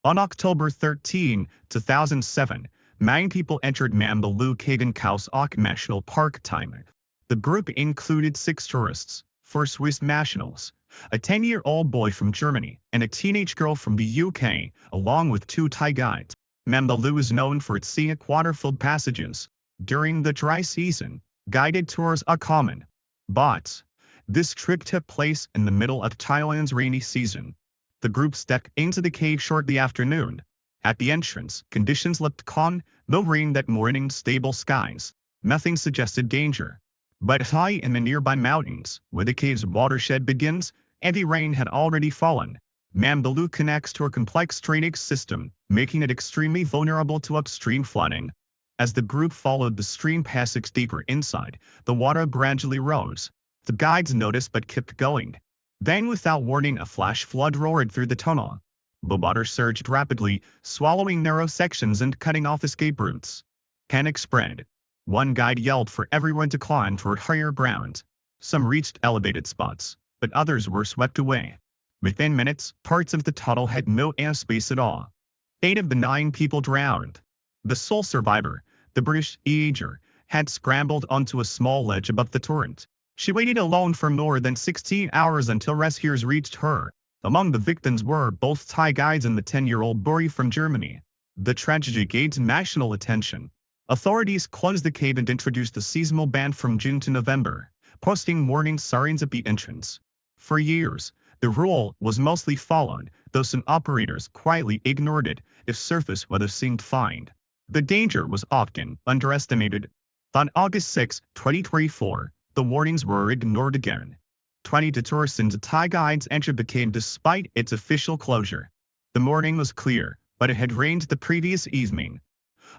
On October 13, 2007, 9 people entered Mambalu Cave in Khao Ok National Park, Thailand. The group included 6 tourists, 4 Swiss nationals, a 10-year-old boy from Germany, and a teenage girl from the UK, along with 2 Thai guides. Mambalu is known for its scenic water-filled passages. During the dry season, guided tours are common. But this trip took place in the middle of Thailand's rainy season. The group stepped into the cave shortly after noon. At the entrance, conditions looked calm, no rain that morning, stable skies. Nothing suggested danger. But high in the nearby mountains, where the cave's watershed begins, heavy rain had already fallen. Mambalu connects to a complex drainage system, making it extremely vulnerable to upstream flooding. As the group followed the stream passage deeper inside, the water gradually rose. The guides noticed but kept going. Then, without warning, a flash flood roared through the tunnel. The water surged rapidly, swallowing narrow sections and cutting off escape routes. Panic spread. One guide yelled for everyone to climb for higher ground. Some reached elevated spots, but others were swept away. Within minutes, parts of the tunnel had no airspace at all. 8 of the 9 people drowned. The sole survivor, the British teenager, had scrambled onto a small ledge above the torrent. She waited alone for more than 16 hours until rescuers reached her. Among the victims were both Thai guides and the 10-year-old boy from Germany. The tragedy gained national attention. Authorities closed the cave and introduced a seasonal ban from June to November, posting warning sirens at the entrance. For years, the rule was mostly followed, though some operators quietly ignored it if surface weather seemed fine. The danger was often underestimated. On August 6, 2024, the warnings were ignored again. 22 tourists and Thai guides entered the cave despite its official closure. The morning was clear, but it had rained the previous evening.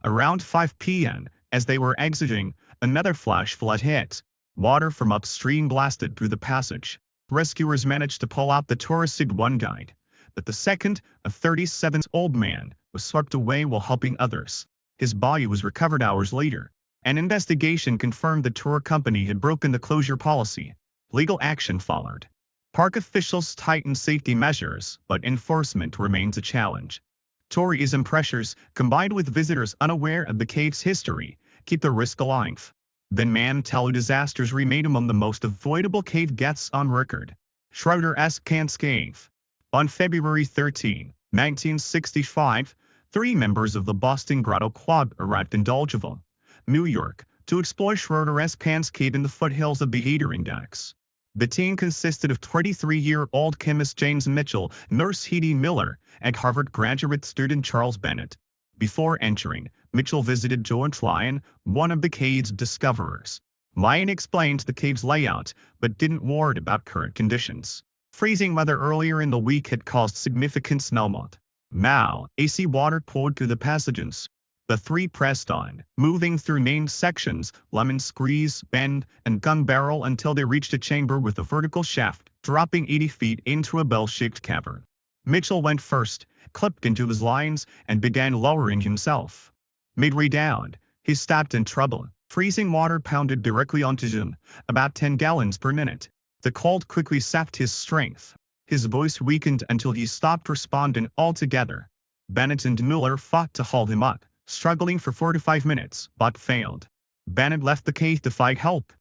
Around 5 p.m., as they were exiting, another flash flood hit. Water from upstream blasted through the passage. Rescuers managed to pull out the tourist and 1 guide, but the second, a 37-year-old man, was swept away while helping others. His body was recovered hours later. An investigation confirmed the tour company had broken the closure policy. Legal action followed. Park officials tightened safety measures, but enforcement remains a challenge. Tourism pressures, combined with visitors unaware of the cave's history, keep the risk alive. The Mambalu disasters remain among the most avoidable cave deaths on record. Schroeder's Kans Cave. On February 13, 1965, 3 members of the Boston Grotto Club arrived in Dolgeville, New York, to explore Schroeder's Kans Cave in the foothills of the Adirondacks. The team consisted of 23-year-old chemist James Mitchell, nurse Hedy Miller, and Harvard graduate student Charles Bennett. Before entering, Mitchell visited George Lyon, one of the cave's discoverers. Lyon explained the cave's layout, but didn't warn about current conditions. Freezing weather earlier in the week had caused significant snowmelt. Now, AC water poured through the passages. The 3 pressed on, moving through named sections, Lemon Squeeze, Bend, and Gun Barrel until they reached a chamber with a vertical shaft, dropping 80 feet into a bell-shaped cavern. Mitchell went first, clipped into his lines, and began lowering himself. Midway down, he stopped in trouble. Freezing water pounded directly onto him, about 10 gallons per minute. The cold quickly sapped his strength. His voice weakened until he stopped responding altogether. Bennett and Miller fought to haul him up, struggling for 4 to 5 minutes, but failed. Bennett left the cave to fight help.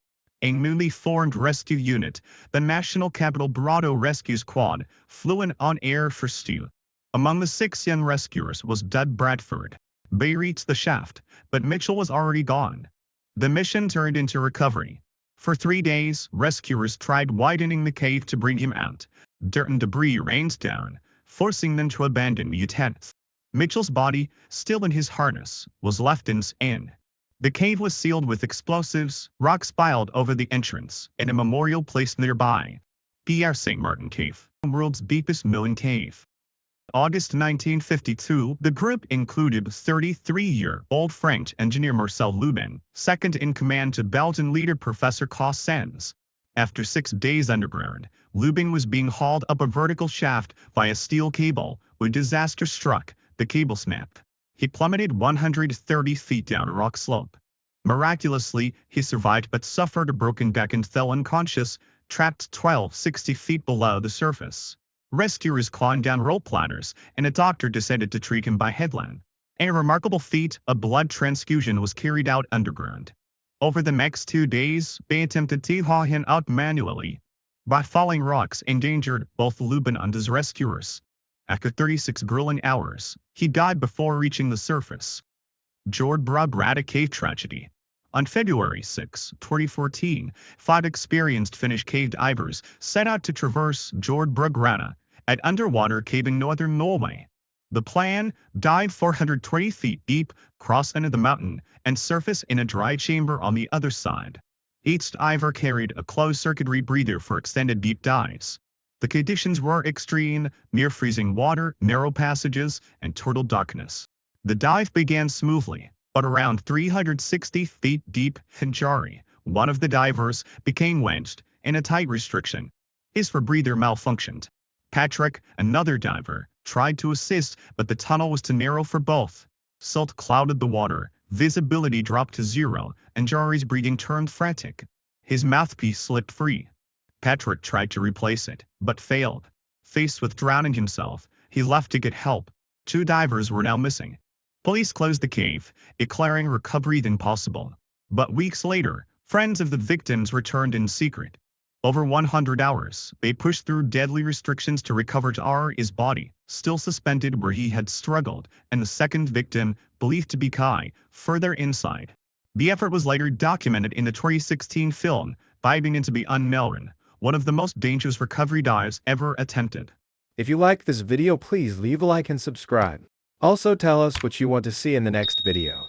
A newly formed rescue unit, the National Capital Grotto Rescue Squad, flew in on air for Stu. Among the 6 young rescuers was Dud Bradford. They reached the shaft, but Mitchell was already gone. The mission turned into recovery. For 3 days, rescuers tried widening the cave to bring him out. Dirt and debris rained down, forcing them to abandon the attempt. Mitchell's body, still in his harness, was left in. The cave was sealed with explosives, rocks piled over the entrance, and a memorial placed nearby. Pierre St. Martin Cave, the world's deepest known cave. August 1952, the group included 33-year-old French engineer Marcel Lubin, second in command to Belgian leader Professor Klaus Sens. After 6 days underground, Lubin was being hauled up a vertical shaft by a steel cable. When disaster struck, the cable snapped. He plummeted 130 feet down a rock slope. Miraculously, he survived but suffered a broken back and fell unconscious, trapped 60 feet below the surface. Rescuers climbed down rope ladders, and a doctor descended to treat him by headland. A remarkable feat, a blood transfusion was carried out underground. Over the next 2 days, they attempted to haul him out manually. By falling rocks endangered both Lubin and his rescuers. After 36 grueling hours, he died before reaching the surface. Jord Brada Cave Tragedy. On February 6, 2014, 5 experienced Finnish cave divers set out to traverse Jord Brada at underwater cave in northern Norway. The plan: dive 420 feet deep, cross into the mountain, and surface in a dry chamber on the other side. Each diver carried a closed-circuit rebreather for extended deep dives. The conditions were extreme: near-freezing water, narrow passages, and total darkness. The dive began smoothly, but around 360 feet deep, Hinjari, one of the divers, became wedged in a tight restriction. His rebreather malfunctioned. Patrick, another diver, tried to assist, but the tunnel was too narrow for both. Silt clouded the water, visibility dropped to zero, and Jari's breathing turned frantic. His mouthpiece slipped free. Patrick tried to replace it, but failed. Faced with drowning himself, he left to get help. 2 divers were now missing. Police closed the cave, declaring recovery impossible. But weeks later, friends of the victims returned in secret. Over 100 hours, they pushed through deadly restrictions to recover Jari's body, still suspended where he had struggled, and the second victim, believed to be Kai, further inside. The effort was later documented in the 2016 film, Diving into the Unknown, one of the most dangerous recovery dives ever attempted. If you like this video, please leave a like and subscribe. Also tell us what you want to see in the next video.